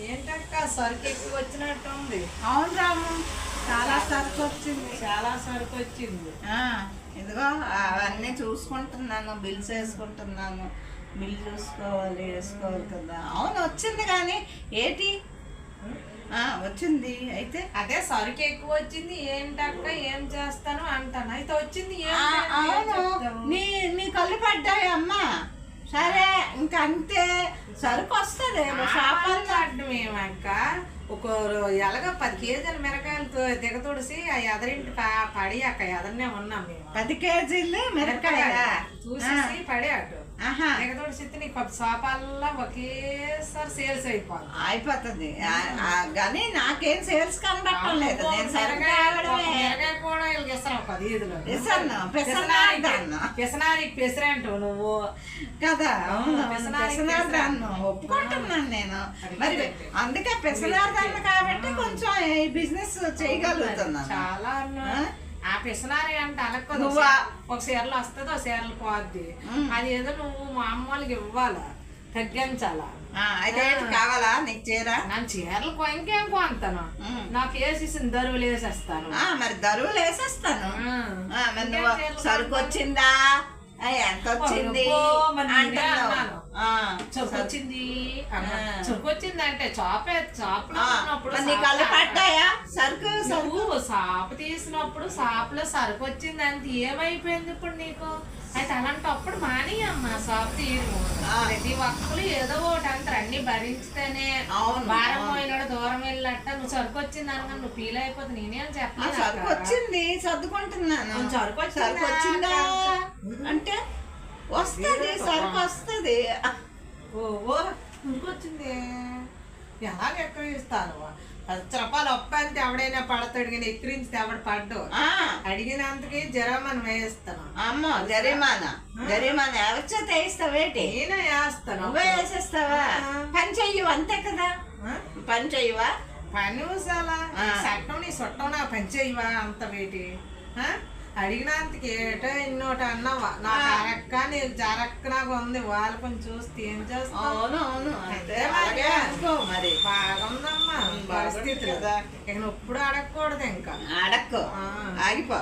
ఏంటక్క సరుకు ఎక్కువ వచ్చినట్టుంది. అవును రాము, చాలా సరుకు వచ్చింది. చాలా సరుకు వచ్చింది. ఇదిగో అవన్నీ చూసుకుంటున్నాను, బిల్స్ వేసుకుంటున్నాను. బిల్ వేసుకోవాలి కదా. అవును వచ్చింది, కానీ ఏంటి వచ్చింది అయితే అదే సరుకు ఎక్కువ వచ్చింది. ఏంటక్క ఏం చేస్తాను అంటాను. అయితే వచ్చింది. అవును, నీ కళ్ళు పడ్డాయి అమ్మా. సరే ఇంకా అంతే, సరుకు వస్తుంది. ఏమక్క ఒక ఎలాగ 10 కేజీల మిరకాయలతో దిగతొడిసి ఆ ఎదరింటి పడి అక్క ఎదరనే ఉన్నాం మేము. 10 కేజీలు మిరకాయ చూసేసి పడే అటు దిగతొడిసి నీకు సోపాల్లో ఒకేసారి సేల్స్ అయిపోతుంది. కానీ నాకేం సేల్స్ కనబడటం లేదు. నేను మిరకాయ కూడా వీళ్ళకి ఇస్తాను. 10 పెసనారికి పెసరంటావు నువ్వు కదా. ఒప్పుకుంటున్నాను నేను. మరి అందుకే పెసనార్దాన్ని కాబట్టి కొంచెం ఈ బిజినెస్ చేయగలుగుతున్నాను. చాలా ఆ పిసనారి అంటే అలక్కదు. ఒక చీరలు వస్తుంది, ఒక చీరలు పోద్ది. అది ఏదో నువ్వు మా అమ్మ వాళ్ళకి ఇవ్వాలా, తగ్గించాలా. అయితే కావాలా నీకు చీర? నేను చీరలు ఇంకేం కొంతాను. నాకు వేసేసిన దరువులు వేసేస్తాను. మరి దరువులు వేసేస్తాను. సరుకు వచ్చిందా, ఎంత వచ్చింది చొక్కొచ్చింది. చొక్కొచ్చింది అంటే చాపలో కళ్ళు పడ్డాయా? సరుకు సాపు తీసినప్పుడు సాపులో సరుకు వచ్చింది అంటే ఏమైపోయింది ఇప్పుడు నీకు? అయితే అలాంటప్పుడు మానేయమ్మా సాపు తీయము. ప్రతి ఒక్కరు ఏదో ఒకటి అంటారు. అన్ని భరించితేనే భారం పోయినాడు దూరం వెళ్ళట. నువ్వు సరుకు వచ్చింది అనగా నువ్వు ఫీల్ అయిపోతుంది. నేనేం చెప్పలేదు. సరుకు వచ్చింది, సర్దుకుంటున్నాను. సరుకు వచ్చిందా అంటే వస్తుంది, సరుకు వస్తుంది. వచ్చింది ఎలాగ ఎక్కిరిస్తాను? 10 రూపాయలు ఒప్ప అంటే ఎవడైనా పడతాడు, కానీ ఎక్కిరించితే ఎవడు పడ్డు. అడిగినందుకే జరమాను వేస్తాను. అమ్మో జరిమానా ఎవరిచేత వేస్తావేటి? నేనే వేస్తాను. నువ్వే వేసేస్తావా? పని చెయ్యవు అంతే కదా. పని చెయ్యవా? పని ఊసాలా చట్టం నీ చుట్టం నా పని చెయ్యవా? అంత వేటి అడిగినందుకు ఏటో ఇన్నోట అన్నావా? నాకు అరక్క నీకు జరక్కలాగా ఉంది. వాళ్ళు కొంచెం చూస్తే ఏం చేస్తావు? మరి బాగుందమ్మా పరిస్థితి. ఇక ఎప్పుడు అడగకూడదు, ఇంకా అడక్కో, ఆగిపో.